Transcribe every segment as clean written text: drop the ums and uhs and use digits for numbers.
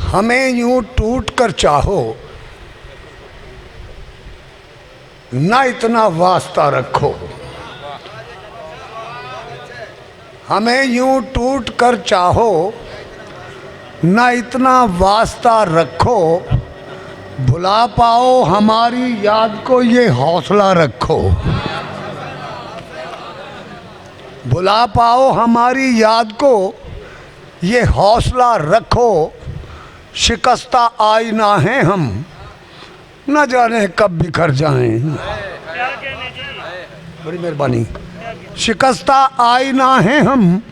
हमें यूं टूट कर चाहो, ना इतना वास्ता रखो। हमें यूं टूट कर चाहो, ना इतना वास्ता रखो। भुला पाओ हमारी याद को, ये हौसला रखो। भुला पाओ हमारी याद को, ये हौसला रखो। शिकस्ता आईना है हम, न जाने कब बिखर जाएं। बड़ी मेहरबानी। शिकस्ता आईना है हम,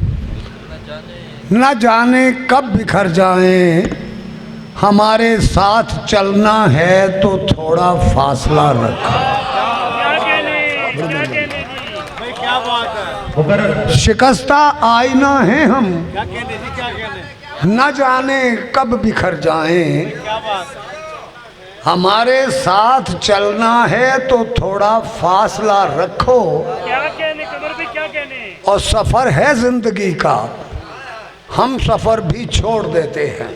न जाने कब बिखर जाएं। हमारे साथ चलना है तो थोड़ा फासला रखो। शिकस्ता आईना है हम, न जाने कब बिखर जाएं। हमारे साथ चलना है तो थोड़ा फासला रखो। क्या कहने कमर भी क्या कहने। और सफर है जिंदगी का, हम सफर भी छोड़ देते हैं।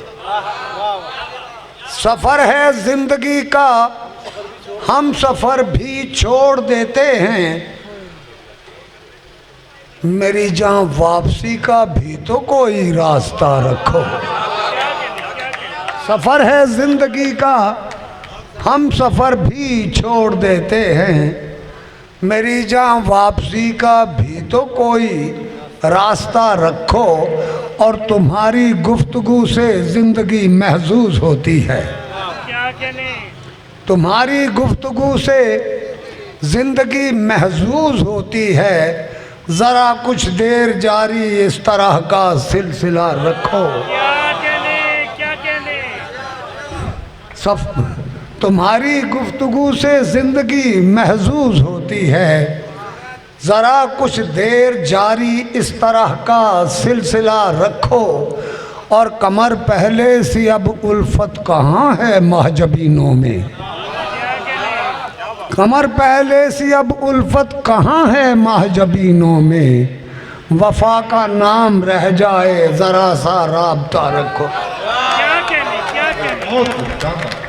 सफर है जिंदगी का, हम सफर भी छोड़ देते हैं। मेरी जान वापसी का भी तो कोई रास्ता रखो। सफर है जिंदगी का, हम सफर भी छोड़ देते हैं। मेरी जान वापसी का भी तो कोई रास्ता रखो। और तुम्हारी गुफ्तगू से जिंदगी महजूज होती है। क्या कहने। तुम्हारी गुफ्तगू से जिंदगी महजूज होती है। जरा कुछ देर जारी इस तरह का सिलसिला रखो। क्या कहने क्या कहने। सब तुम्हारी गुफ्तगू से जिंदगी महजूज होती है। जरा कुछ देर जारी इस तरह का सिलसिला रखो। और कमर पहले सी अब उल्फत कहाँ है महजबीनों में। कमर पहले सी अब उल्फत कहाँ है महजबीनों में। वफा का नाम रह जाए, जरा सा राब्ता रखो। क्या कहने क्या कहने।